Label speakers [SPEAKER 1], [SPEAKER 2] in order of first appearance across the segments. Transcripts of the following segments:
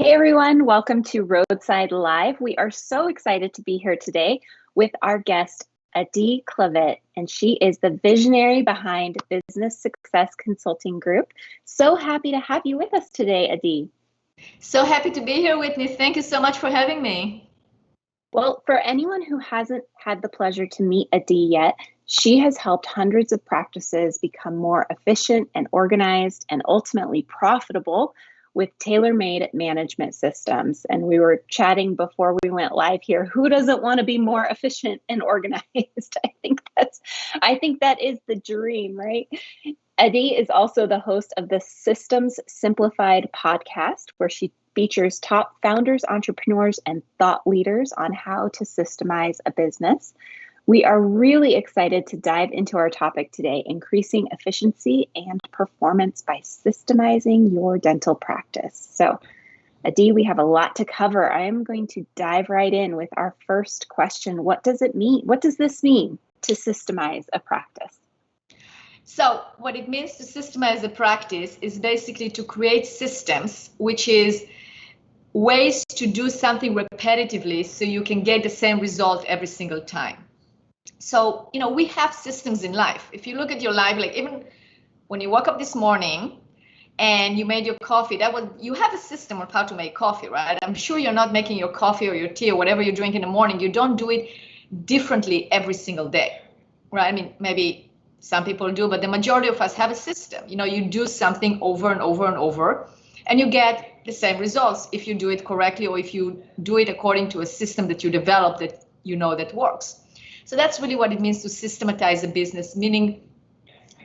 [SPEAKER 1] Hey everyone, welcome to Roadside Live. We are so excited to be here today with our guest, Adi Klevit, and she is the visionary behind Business Success Consulting Group. So happy to have you with us today, Adi.
[SPEAKER 2] So happy to be here, Whitney. Thank you so much for having me.
[SPEAKER 1] Well, for anyone who hasn't had the pleasure to meet Adi yet, she has helped hundreds of practices become more efficient and organized and ultimately profitable with tailor-made management systems. And we were chatting before we went live here. Who doesn't want to be more efficient and organized? I think that is the dream, right? Adi is also the host of the Systems Simplified podcast, where she features top founders, entrepreneurs, and thought leaders on how to systemize a business. We are really excited to dive into our topic today, increasing efficiency and performance by systemizing your dental practice. So, Adi, we have a lot to cover. I am going to dive right in with our first question. What does it mean? What does this mean to systemize a practice?
[SPEAKER 2] So what it means to systemize a practice is basically to create systems, which is ways to do something repetitively so you can get the same result every single time. So, we have systems in life. If you look at your life, like even when you woke up this morning and you made your coffee, you have a system of how to make coffee, right? I'm sure you're not making your coffee or your tea or whatever you drink in the morning. You don't do it differently every single day, right? I mean, maybe some people do, but the majority of us have a system. You do something over and over and over, and you get the same results if you do it correctly or if you do it according to a system that you develop that that works. So that's really what it means to systematize a business, meaning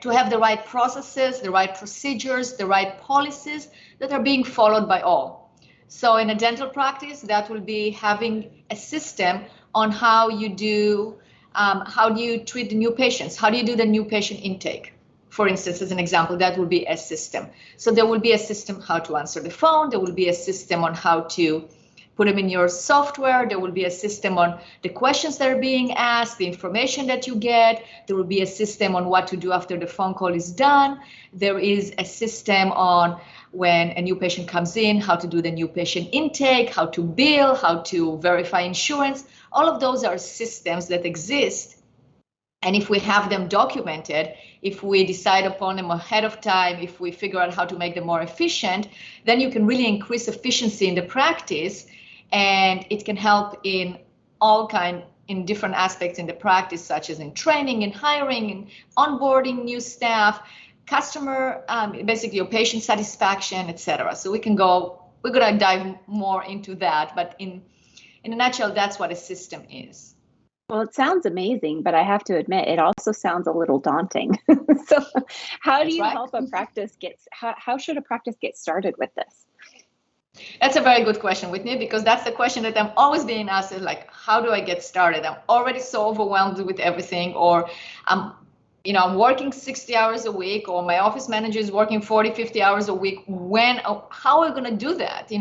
[SPEAKER 2] to have the right processes, the right procedures, the right policies that are being followed by all. So in a dental practice, that will be having a system on how you do treat the new patients? How do you do the new patient intake? For instance, as an example, that will be a system. So there will be a system how to answer the phone. There will be a system on how to put them in your software. There will be a system on the questions that are being asked, the information that you get. There will be a system on what to do after the phone call is done. There is a system on when a new patient comes in, how to do the new patient intake, how to bill, how to verify insurance. All of those are systems that exist. And if we have them documented, if we decide upon them ahead of time, if we figure out how to make them more efficient, then you can really increase efficiency in the practice. And it can help in in different aspects in the practice, such as in training, in hiring, in onboarding new staff, customer, basically your patient satisfaction, etc. So we're gonna dive more into that, but in a nutshell, that's what a system is.
[SPEAKER 1] Well, it sounds amazing, but I have to admit, it also sounds a little daunting. So how do you help a practice how should a practice get started with this?
[SPEAKER 2] That's a very good question, Whitney, because that's the question that I'm always being asked is like, how do I get started? I'm already so overwhelmed with everything, or I'm working 60 hours a week, or my office manager is working 40, 50 hours a week. How are we going to do that?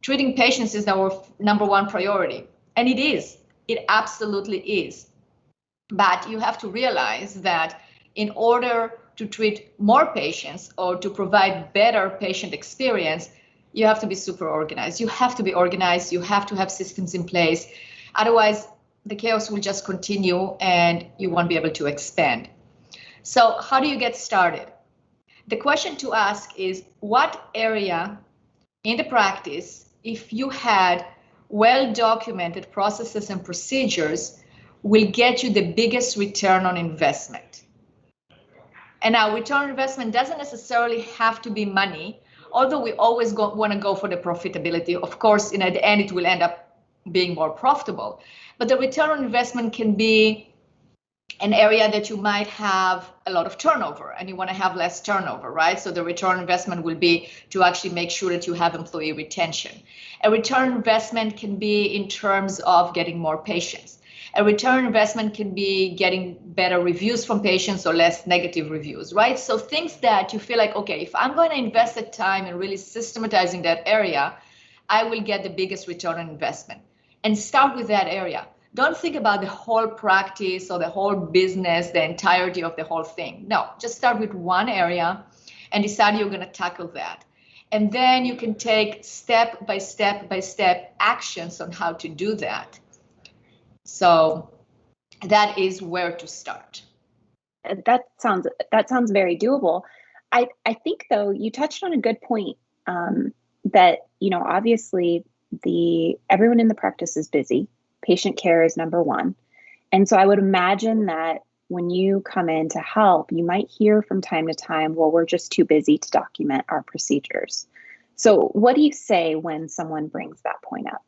[SPEAKER 2] Treating patients is our number one priority. And it is. It absolutely is. But you have to realize that in order to treat more patients or to provide better patient experience, you have to be super organized. You have to be organized. You have to have systems in place. Otherwise, the chaos will just continue and you won't be able to expand. So how do you get started? The question to ask is, what area in the practice, if you had well-documented processes and procedures, will get you the biggest return on investment? And now return on investment doesn't necessarily have to be money, although we always want to go for the profitability. Of course, at the end, it will end up being more profitable. But the return on investment can be an area that you might have a lot of turnover and you want to have less turnover, right? So the return on investment will be to actually make sure that you have employee retention. A return on investment can be in terms of getting more patients. A return on investment can be getting better reviews from patients or less negative reviews, right? So things that you feel like, okay, if I'm going to invest the time in really systematizing that area, I will get the biggest return on investment. And start with that area. Don't think about the whole practice or the whole business, the entirety of the whole thing. No, just start with one area and decide you're going to tackle that. And then you can take step by step actions on how to do that. So that is where to start.
[SPEAKER 1] That sounds very doable. I think though you touched on a good point, that obviously everyone in the practice is busy. Patient care is number one, and so I would imagine that when you come in to help, you might hear from time to time, well, we're just too busy to document our procedures. So what do you say when someone brings that point up?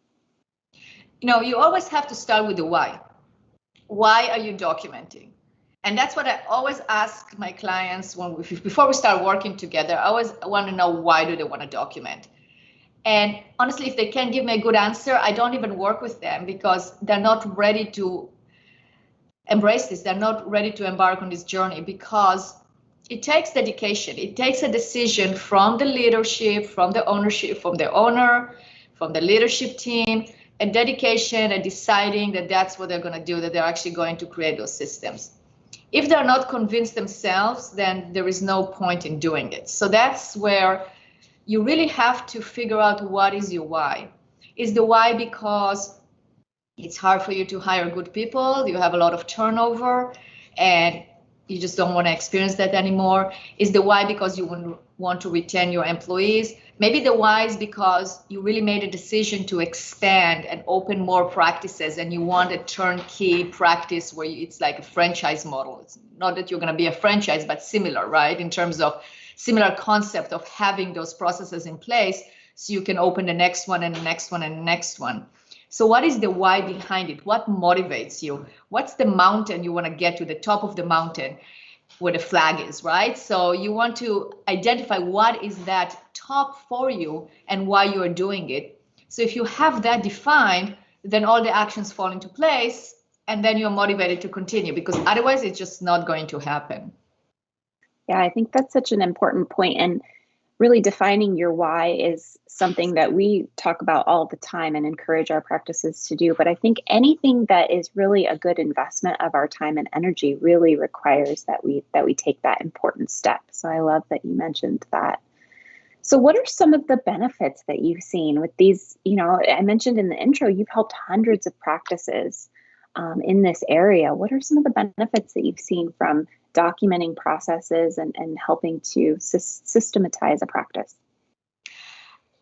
[SPEAKER 2] You always have to start with the why. Why are you documenting? And that's what I always ask my clients before we start working together. I always want to know, why do they want to document? And honestly, if they can't give me a good answer, I don't even work with them, because they're not ready to embrace this. They're not ready to embark on this journey, because it takes dedication. It takes a decision from the leadership, from the ownership, from the owner, from the leadership team, a dedication and deciding that that's what they're going to do, that they're actually going to create those systems. If they're not convinced themselves, then there is no point in doing it. So that's where you really have to figure out, what is your why? Is the why because it's hard for you to hire good people, you have a lot of turnover, and you just don't want to experience that anymore? Is the why because you want to retain your employees? Maybe the why is because you really made a decision to expand and open more practices, and you want a turnkey practice where it's like a franchise model. It's not that you're going to be a franchise, but similar, right? In terms of similar concept of having those processes in place so you can open the next one and the next one and the next one. So what is the why behind it? What motivates you? What's the mountain you want to get to, the top of the mountain where the flag is, right? So you want to identify what is that top for you and why you are doing it. So if you have that defined, then all the actions fall into place, and then you're motivated to continue, because otherwise it's just not going to happen.
[SPEAKER 1] Yeah, I think that's such an important point. And really defining your why is something that we talk about all the time and encourage our practices to do. But I think anything that is really a good investment of our time and energy really requires that we take that important step. So I love that you mentioned that. So what are some of the benefits that you've seen with these? I mentioned in the intro, you've helped hundreds of practices in this area. What are some of the benefits that you've seen from documenting processes and helping to systematize a practice?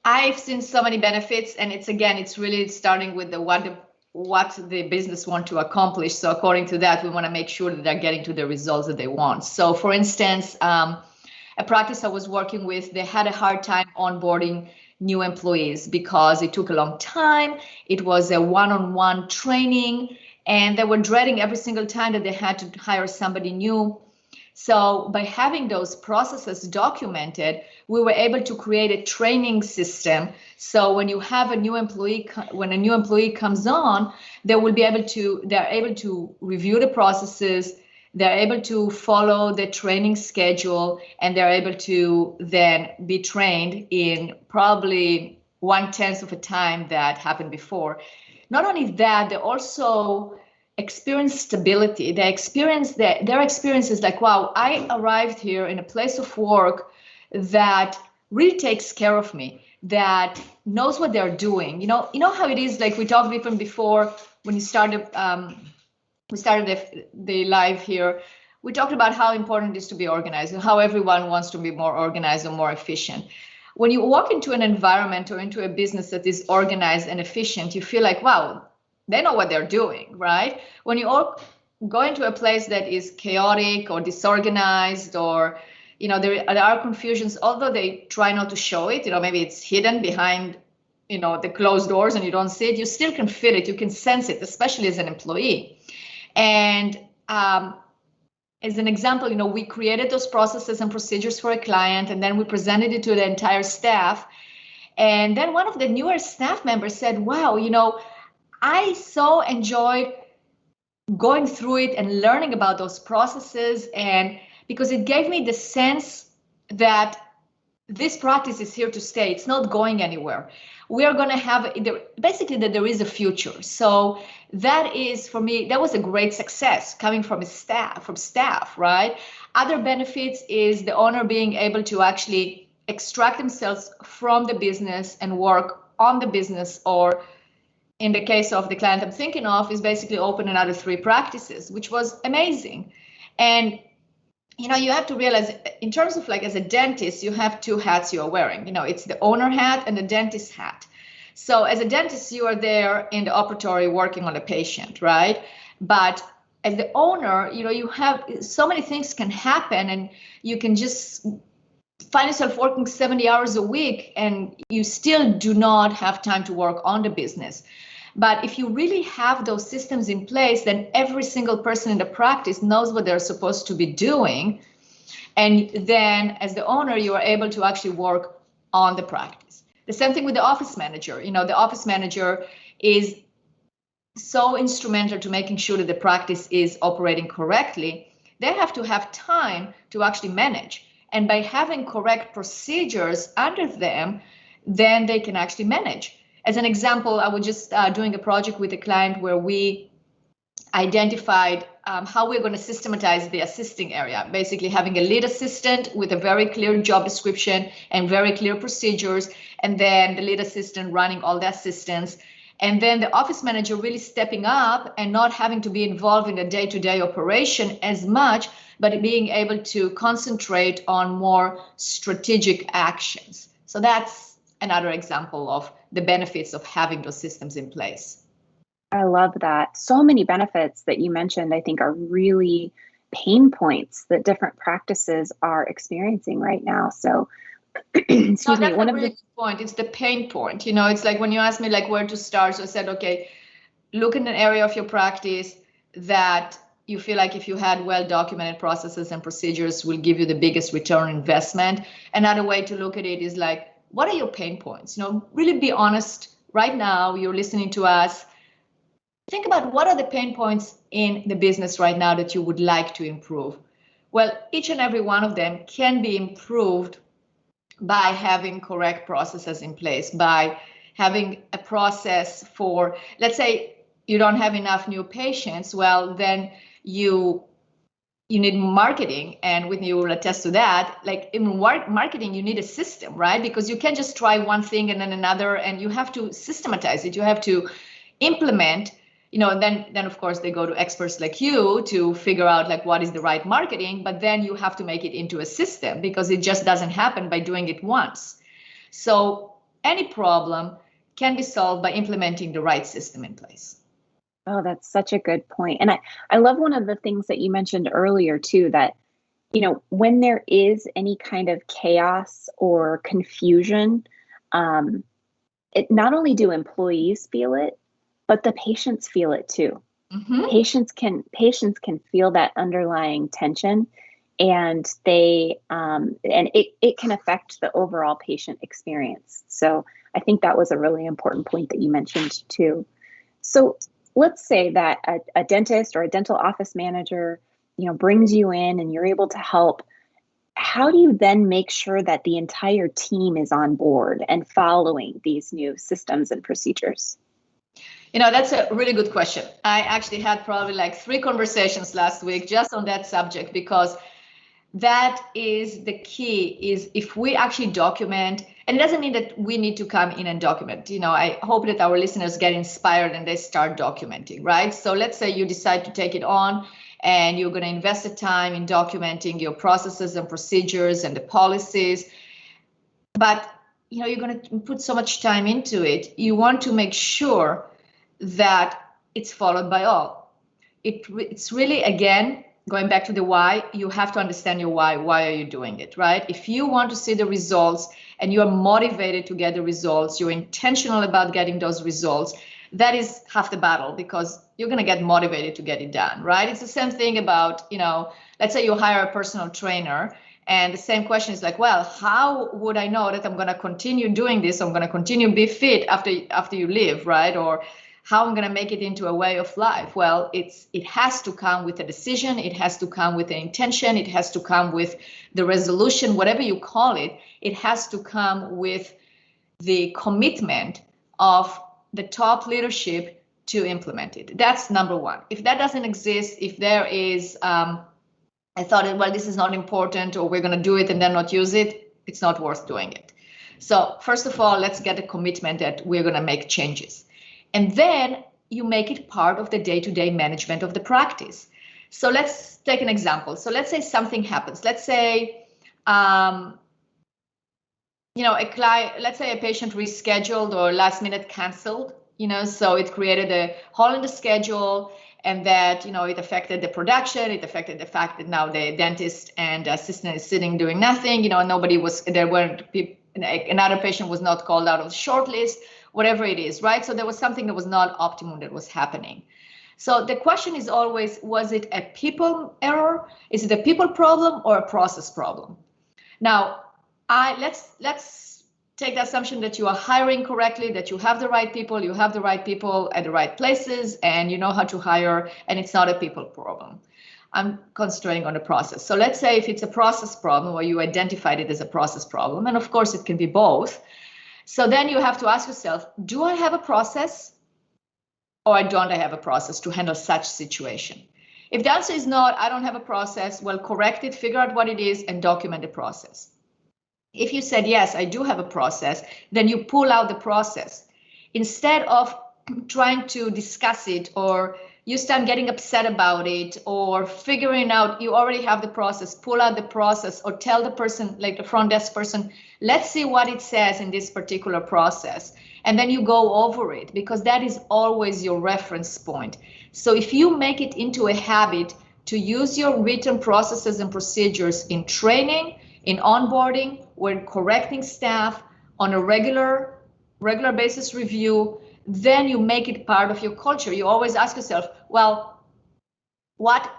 [SPEAKER 2] I've seen so many benefits, and it's really starting with what the business want to accomplish. So according to that, we want to make sure that they're getting to the results that they want. So for instance, a practice I was working with, they had a hard time onboarding new employees because it took a long time. It was a one-on-one training, and they were dreading every single time that they had to hire somebody new. So by having those processes documented, we were able to create a training system. So when you have a new employee, when a new employee comes on, they're able to review the processes, they're able to follow the training schedule, and they're able to then be trained in probably 1/10 of a time that happened before. Not only that, they also experience stability. They experience their experience is like, wow, I arrived here in a place of work that really takes care of me, that knows what they're doing. You know how it is, like we talked even before when we started the live here. We talked about how important it is to be organized and how everyone wants to be more organized and more efficient. When you walk into an environment or into a business that is organized and efficient, you feel like, wow, they know what they're doing, right? When you all go into a place that is chaotic or disorganized, or there are confusions, although they try not to show it, maybe it's hidden behind the closed doors and you don't see it, you still can feel it, you can sense it, especially as an employee. And as an example, we created those processes and procedures for a client, and then we presented it to the entire staff. And then one of the newer staff members said, wow, I so enjoyed going through it and learning about those processes, and because it gave me the sense that this practice is here to stay. It's not going anywhere. We are going to have basically that there is a future. So that is, for me, that was a great success coming from staff, right? Other benefits is the owner being able to actually extract themselves from the business and work on the business, or in the case of the client I'm thinking of, is basically open another 3 practices, which was amazing. And you have to realize, in terms of like as a dentist, you have 2 hats you're wearing. It's the owner hat and the dentist hat. So as a dentist, you are there in the operatory working on a patient, right? But as the owner, you have so many things can happen, and you can just find yourself working 70 hours a week and you still do not have time to work on the business. But if you really have those systems in place, then every single person in the practice knows what they're supposed to be doing. And then as the owner, you are able to actually work on the practice. The same thing with the office manager. The office manager is so instrumental to making sure that the practice is operating correctly. They have to have time to actually manage. And by having correct procedures under them, then they can actually manage. As an example, I was just doing a project with a client where we identified how we're going to systematize the assisting area, basically having a lead assistant with a very clear job description and very clear procedures, and then the lead assistant running all the assistants, and then the office manager really stepping up and not having to be involved in the day-to-day operation as much, but being able to concentrate on more strategic actions. So that's another example of the benefits of having those systems in place.
[SPEAKER 1] I love that. So many benefits that you mentioned, I think, are really pain points that different practices are experiencing right now. So, excuse me,
[SPEAKER 2] that's a really good point. It's the pain point. It's like when you asked me like where to start, so I said, okay, look in an area of your practice that you feel like if you had well-documented processes and procedures will give you the biggest return on investment. Another way to look at it is like, what are your pain points? Really be honest. Right now, you're listening to us. Think about what are the pain points in the business right now that you would like to improve. Well, each and every one of them can be improved by having correct processes in place, by having a process for, let's say you don't have enough new patients, well, then you need marketing, and Whitney will attest to that. Like in marketing, you need a system, right? Because you can't just try one thing and then another, and you have to systematize it. You have to implement, and then of course they go to experts like you to figure out like what is the right marketing, but then you have to make it into a system because it just doesn't happen by doing it once. So any problem can be solved by implementing the right system in place.
[SPEAKER 1] Oh, that's such a good point. And I love one of the things that you mentioned earlier too, that, when there is any kind of chaos or confusion, it not only do employees feel it, but the patients feel it too. Mm-hmm. Patients can feel that underlying tension, and they and it can affect the overall patient experience. So I think that was a really important point that you mentioned too. So let's say that a dentist or a dental office manager, brings you in and you're able to help. How do you then make sure that the entire team is on board and following these new systems and procedures?
[SPEAKER 2] That's a really good question. I actually had probably like 3 conversations last week just on that subject, because that is the key, is if we actually document, and it doesn't mean that we need to come in and document. I hope that our listeners get inspired and they start documenting, right? So let's say you decide to take it on and you're going to invest the time in documenting your processes and procedures and the policies, but you're going to put so much time into it. You want to make sure that it's followed by all. It's really, again, going back to the why, you have to understand your why. Why are you doing it, right? If you want to see the results and you're motivated to get the results, you're intentional about getting those results, that is half the battle, because you're going to get motivated to get it done, right? It's the same thing about, let's say you hire a personal trainer, and the same question is like, well, how would I know that I'm going to continue doing this? I'm going to continue be fit after you leave, right? Or how I'm going to make it into a way of life. Well, it has to come with a decision. It has to come with an intention. It has to come with the resolution, whatever you call it. It has to come with the commitment of the top leadership to implement it. That's number one. If that doesn't exist, if there is, I thought, well, this is not important, or we're going to do it and then not use it, it's not worth doing it. So first of all, let's get a commitment that we're going to make changes. And then you make it part of the day-to-day management of the practice. So let's take an example. So let's say something happens. Let's say, let's say a patient rescheduled or last minute canceled, so it created a hole in the schedule, and that, it affected the production. It affected the fact that now the dentist and assistant is sitting doing nothing. Another patient was not called out of the short list, whatever it is, right? So there was something that was not optimum that was happening. So the question is always, was it a people error? Is it a people problem or a process problem? Now, let's take the assumption that you are hiring correctly, that you have the right people at the right places, and you know how to hire, and it's not a people problem. I'm concentrating on the process. So let's say if it's a process problem, or you identified it as a process problem, and of course it can be both. So then you have to ask yourself, do I have a process or don't I have a process to handle such situation? If the answer is not, I don't have a process, well, correct it, figure out what it is, and document the process. If you said, yes, I do have a process, then you pull out the process. Instead of trying to discuss it, or you start getting upset about it, or figuring out you already have the process, pull out the process, or tell the person, like the front desk person, let's see what it says in this particular process. And then you go over it, because that is always your reference point. So if you make it into a habit to use your written processes and procedures in training, in onboarding, when correcting staff, on a regular basis review, then you make it part of your culture. You always ask yourself, well, what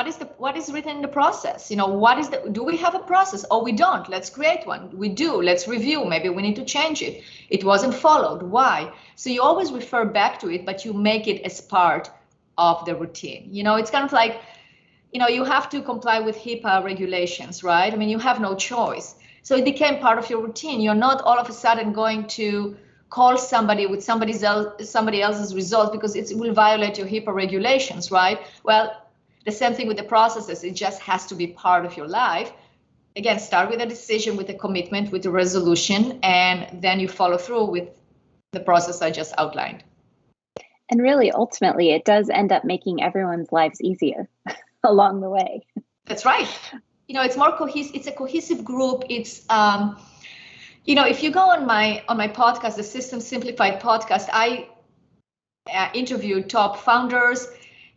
[SPEAKER 2] is written in the process? Do we have a process? Oh, we don't. Let's create one. We do. Let's review. Maybe we need to change it. It wasn't followed. Why? So you always refer back to it, but you make it as part of the routine. It's kind of like, you have to comply with HIPAA regulations, right? I mean, you have no choice. So it became part of your routine. You're not all of a sudden going to call somebody with somebody else's result, because it will violate your HIPAA regulations, right? Well, the same thing with the processes. It just has to be part of your life. Again, start with a decision, with a commitment, with a resolution, and then you follow through with the process I just outlined.
[SPEAKER 1] And really, ultimately, it does end up making everyone's lives easier along the way.
[SPEAKER 2] That's right. It's more cohesive. It's a cohesive group. It's, if you go on my podcast, the System Simplified podcast, I interviewed top founders,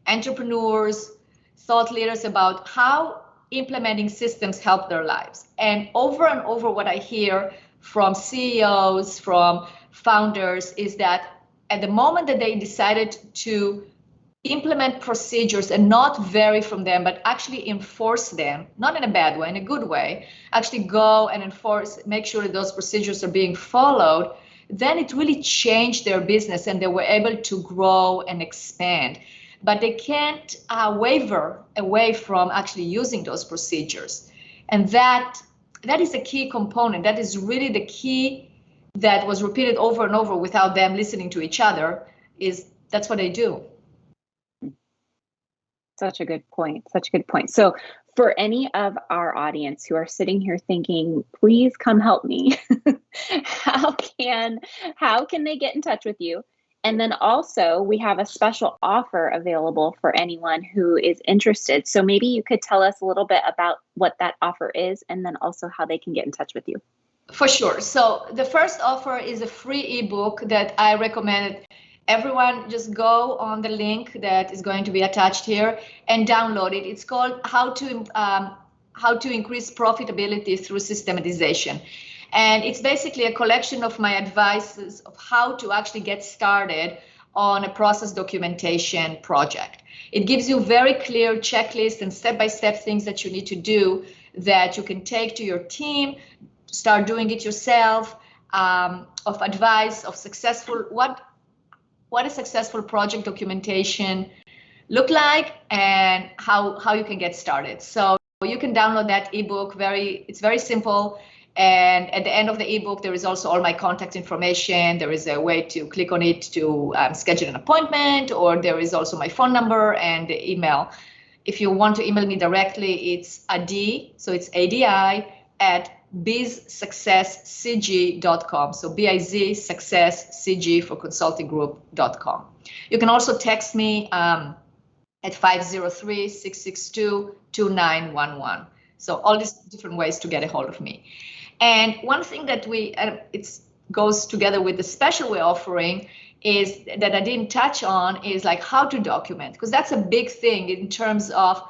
[SPEAKER 2] entrepreneurs, thought leaders about how implementing systems help their lives. And over what I hear from CEOs, from founders, is that at the moment that they decided to implement procedures and not vary from them, but actually enforce them, not in a bad way, in a good way, actually go and enforce, make sure that those procedures are being followed, then it really changed their business and they were able to grow and expand. But they can't waver away from actually using those procedures. And that is a key component. That is really the key that was repeated over and over without them listening to each other. That's what they do.
[SPEAKER 1] Such a good point. Such a good point. So for any of our audience who are sitting here thinking, please come help me, how can they get in touch with you? And then also we have a special offer available for anyone who is interested. So maybe you could tell us a little bit about what that offer is, and then also how they can get in touch with you.
[SPEAKER 2] For sure. So the first offer is a free ebook that I recommend everyone just go on the link that is going to be attached here and download it. It's called How to Increase Profitability Through Systematization. And it's basically a collection of my advices of how to actually get started on a process documentation project. It gives you very clear checklist and step-by-step things that you need to do that you can take to your team, start doing it yourself, of advice of successful, what a successful project documentation look like, and how you can get started. So you can download that ebook. It's very simple. And at the end of the ebook, there is also all my contact information. There is a way to click on it to schedule an appointment, or there is also my phone number and the email. If you want to email me directly, it's Adi, so it's ADI, bizsuccesscg.com. So BIZ for consulting group.com. You can also text me at 503-662-2911. So all these different ways to get a hold of me. And one thing that it goes together with the special we're offering is that I didn't touch on is like how to document, because that's a big thing in terms of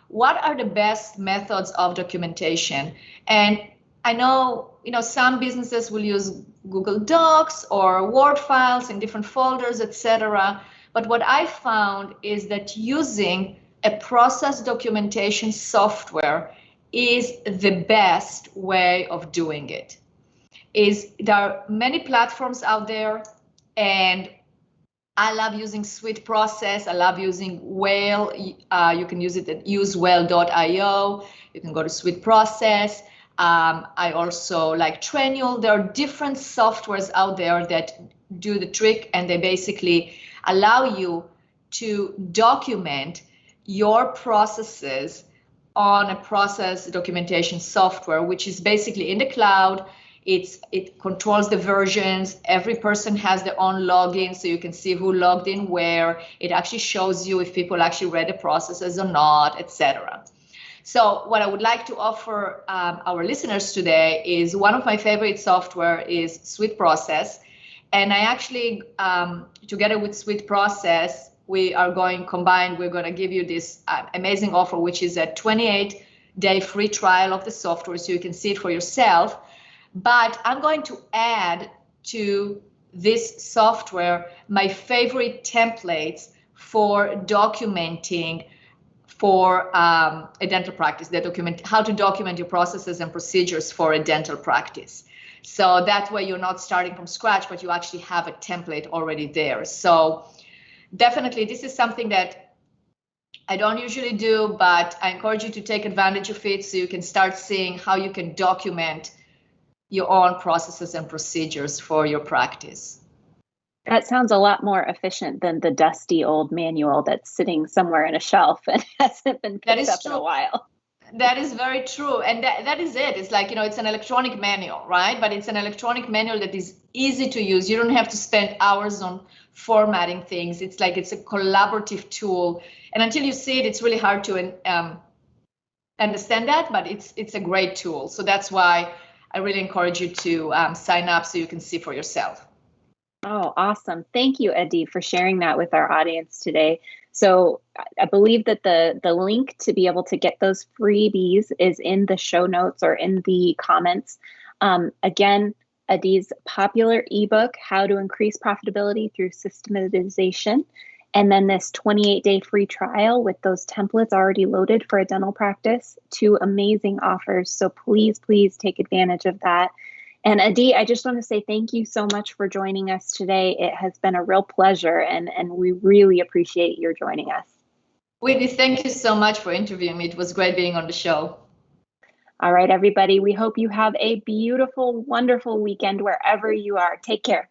[SPEAKER 2] what are the best methods of documentation. And I know, some businesses will use Google Docs or Word files in different folders, etc. But what I found is that using a process documentation software is the best way of doing it. There are many platforms out there, and I love using Sweet Process. I love using Whale. You can use it at usewhale.io. You can go to Sweet Process. I also like Trenial. There are different softwares out there that do the trick, and they basically allow you to document your processes on a process documentation software, which is basically in the cloud. It controls the versions. Every person has their own login, so you can see who logged in where. It actually shows you if people actually read the processes or not, etc. So what I would like to offer our listeners today is one of my favorite software is Sweet Process. And I actually, together with Sweet Process, we're going to give you this amazing offer, which is a 28-day free trial of the software, so you can see it for yourself. But I'm going to add to this software my favorite templates for documenting for a dental practice, how to document your processes and procedures for a dental practice. So that way you're not starting from scratch, but you actually have a template already there. So definitely this is something that I don't usually do, but I encourage you to take advantage of it so you can start seeing how you can document your own processes and procedures for your practice.
[SPEAKER 1] That sounds a lot more efficient than the dusty old manual that's sitting somewhere in a shelf and hasn't been picked up in a while.
[SPEAKER 2] That is very true. And that is it. It's like, it's an electronic manual, right? But it's an electronic manual that is easy to use. You don't have to spend hours on formatting things. It's like it's a collaborative tool. And until you see it, it's really hard to understand that, but it's a great tool. So that's why I really encourage you to sign up so you can see for yourself.
[SPEAKER 1] Oh, awesome. Thank you, Adi, for sharing that with our audience today. So I believe that the link to be able to get those freebies is in the show notes or in the comments. Again, Adi's popular ebook, How to Increase Profitability Through Systematization, and then this 28-day free trial with those templates already loaded for a dental practice. 2 amazing offers. So please, please take advantage of that. And Adi, I just want to say thank you so much for joining us today. It has been a real pleasure, and we really appreciate your joining us.
[SPEAKER 2] Whitney, thank you so much for interviewing me. It was great being on the show.
[SPEAKER 1] All right, everybody, we hope you have a beautiful, wonderful weekend wherever you are. Take care.